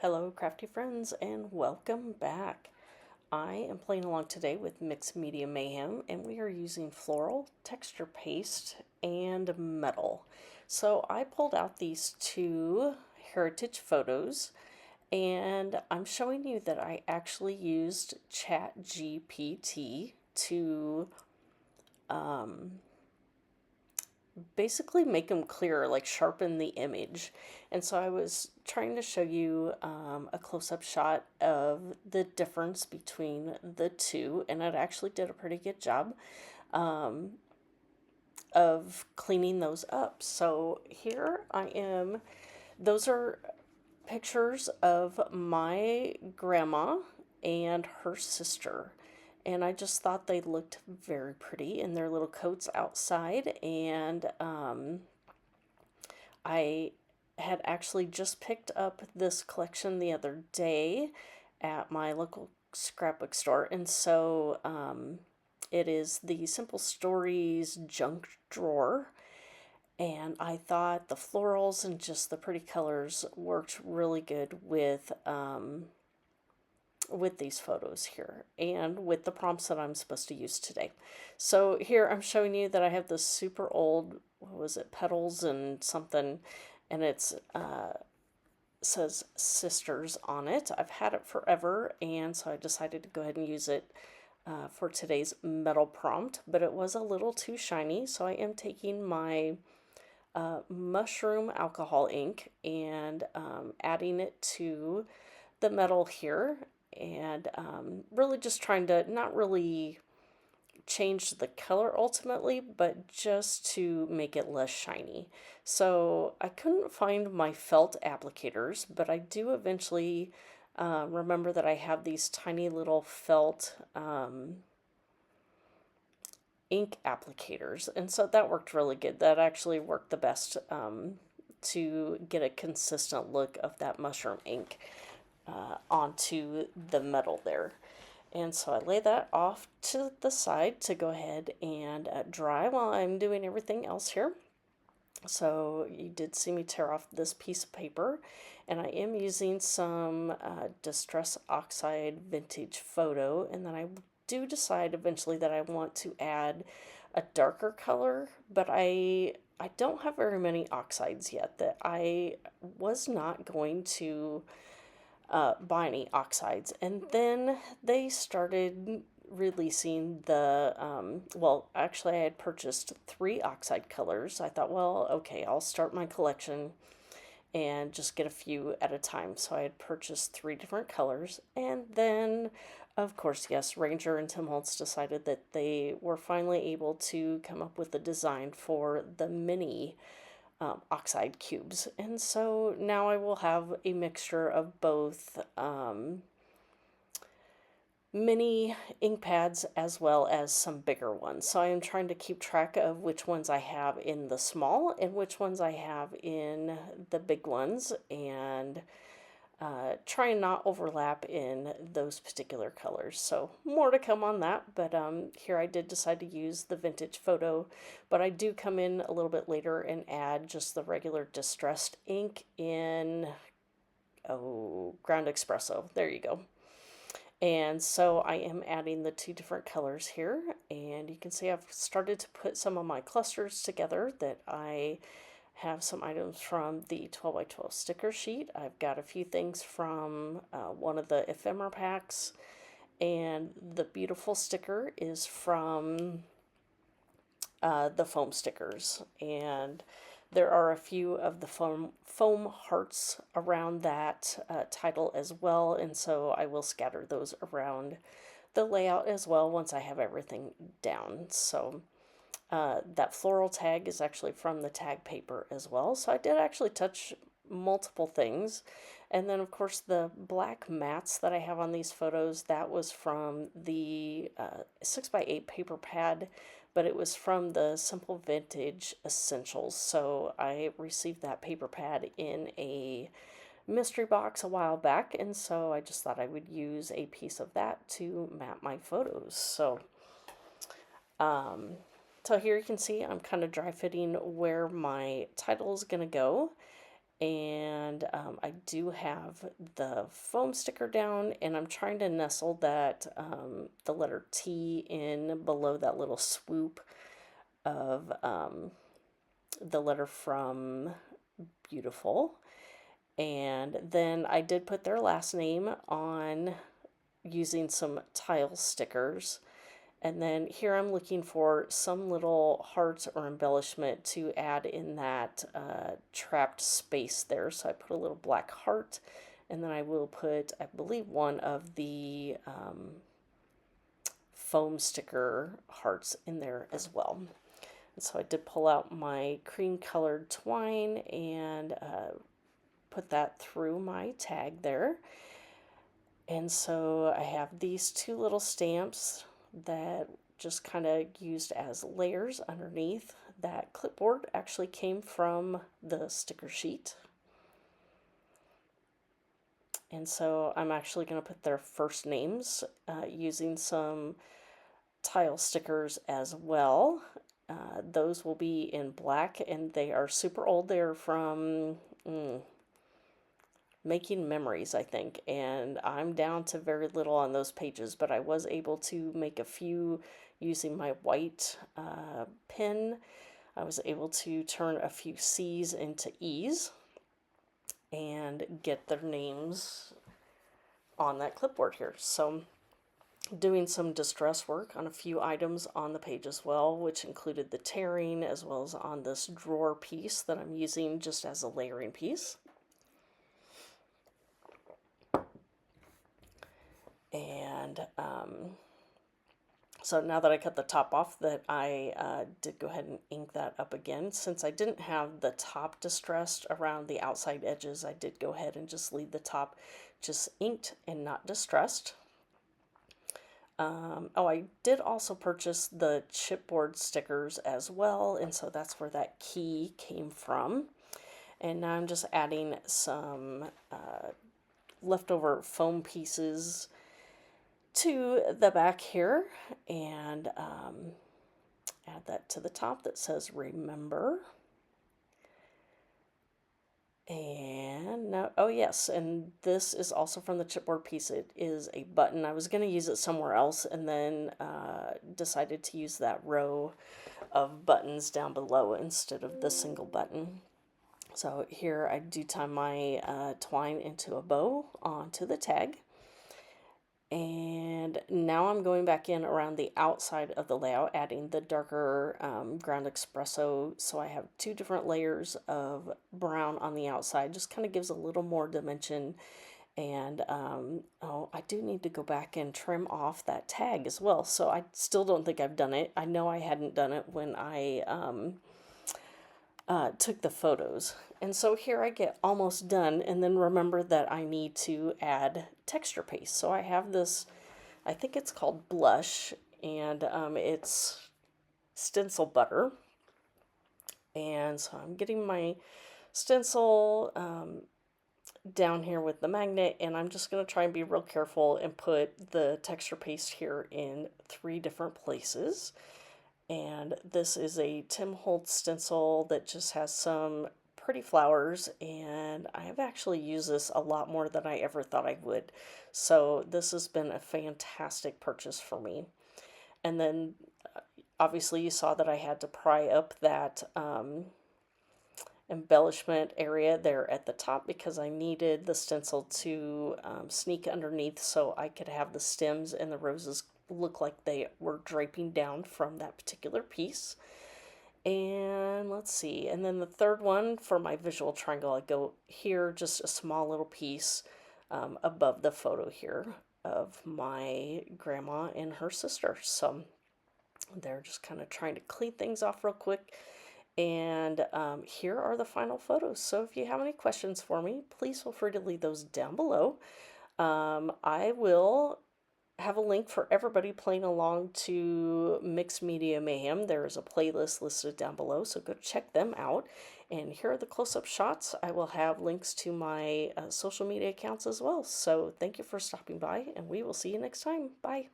Hello, crafty friends, and welcome back. I am playing along today with Mixed Media Mayhem, and we are using floral, texture paste, and metal. So I pulled out these two heritage photos, and I'm showing you that I actually used ChatGPT to basically make them clearer, like sharpen the image. And so I was trying to show you a close-up shot of the difference between the two, and it actually did a pretty good job of cleaning those up. So here I am. Those are pictures of my grandma and her sister. And I just thought they looked very pretty in their little coats outside. And I had actually just picked up this collection the other day at my local scrapbook store. And so it is the Simple Stories junk drawer. And I thought the florals and just the pretty colors worked really good with these photos here and with the prompts that I'm supposed to use today. So here I'm showing you that I have this super old, what was it, Petals and something, and it's says Sisters on it. I've had it forever, and so I decided to go ahead and use it for today's metal prompt, but it was a little too shiny, so I am taking my mushroom alcohol ink and adding it to the metal here, and really just trying to not really change the color ultimately, but just to make it less shiny. So I couldn't find my felt applicators, but I do eventually remember that I have these tiny little felt ink applicators, and so that worked really good. That actually worked the best to get a consistent look of that mushroom ink onto the metal there. And so I lay that off to the side to go ahead and dry while I'm doing everything else here. So you did see me tear off this piece of paper, and I am using some Distress Oxide Vintage Photo, and then I do decide eventually that I want to add a darker color, but I don't have very many oxides yet. That I was not going to buy any oxides, and then they started releasing the well, actually I had purchased 3 oxide colors. I thought, well, okay, I'll start my collection and just get a few at a time. So I had purchased 3 different colors, and then of course, yes, Ranger and Tim Holtz decided that they were finally able to come up with a design for the mini oxide cubes. And so now I will have a mixture of both mini ink pads as well as some bigger ones. So I am trying to keep track of which ones I have in the small and which ones I have in the big ones, and try and not overlap in those particular colors. So more to come on that, but here I did decide to use the vintage photo, but I do come in a little bit later and add just the regular distressed ink in, oh, ground espresso. There you go. And so I am adding the 2 different colors here, and you can see I've started to put some of my clusters together. That I have some items from the 12 by 12 sticker sheet. I've got a few things from one of the ephemera packs, and the beautiful sticker is from the foam stickers. And there are a few of the foam hearts around that title as well, and so I will scatter those around the layout as well once I have everything down. So that floral tag is actually from the tag paper as well. So I did actually touch multiple things. And then, of course, the black mats that I have on these photos, that was from the 6x8 paper pad, but it was from the Simple Vintage Essentials. So I received that paper pad in a mystery box a while back, and so I just thought I would use a piece of that to map my photos. So here you can see I'm kind of dry fitting where my title is going to go, And I do have the foam sticker down, and I'm trying to nestle that the letter T in below that little swoop of the letter from Beautiful. And then I did put their last name on using some tile stickers. And then here I'm looking for some little hearts or embellishment to add in that trapped space there. So I put a little black heart, and then I will put, I believe, one of the foam sticker hearts in there as well. And so I did pull out my cream colored twine and put that through my tag there. And so I have these two little stamps that just kind of used as layers underneath. That clipboard actually came from the sticker sheet. And so I'm actually going to put their first names using some tile stickers as well. Those will be in black, and they are super old. They're from Making Memories, I think, and I'm down to very little on those pages, but I was able to make a few using my white pen. I was able to turn a few C's into E's and get their names on that clipboard here. So doing some distress work on a few items on the page as well, which included the tearing as well as on this drawer piece that I'm using just as a layering piece. And so now that I cut the top off, that I did go ahead and ink that up again. Since I didn't have the top distressed around the outside edges, I did go ahead and just leave the top just inked and not distressed. Oh, I did also purchase the chipboard stickers as well, and so that's where that key came from. And now I'm just adding some leftover foam pieces to the back here, and add that to the top that says remember. And now, oh yes, and this is also from the chipboard piece. It is a button. I was going to use it somewhere else, and then decided to use that row of buttons down below instead of the single button. So here I do tie my twine into a bow onto the tag. And now I'm going back in around the outside of the layout, adding the darker ground espresso. So I have two different layers of brown on the outside, just kind of gives a little more dimension. And oh, I do need to go back and trim off that tag as well. So I still don't think I've done it. I know I hadn't done it when I took the photos. And so here I get almost done, and then remember that I need to add texture paste. So I have this, I think it's called Blush, and it's stencil butter. And so I'm getting my stencil down here with the magnet, and I'm just going to try and be real careful and put the texture paste here in 3 different places. And this is a Tim Holtz stencil that just has some pretty flowers, and I've actually used this a lot more than I ever thought I would. So this has been a fantastic purchase for me. And then obviously you saw that I had to pry up that embellishment area there at the top because I needed the stencil to sneak underneath so I could have the stems and the roses look like they were draping down from that particular piece. And let's see, and then the third one for my visual triangle, I go here, just a small little piece above the photo here of my grandma and her sister. So they're just kind of trying to clean things off real quick. And here are the final photos. So if you have any questions for me, please feel free to leave those down below. I will have a link for everybody playing along to Mixed Media Mayhem. There is a playlist listed down below, so go check them out. And here are the close-up shots. I will have links to my social media accounts as well. So thank you for stopping by, and we will see you next time. Bye.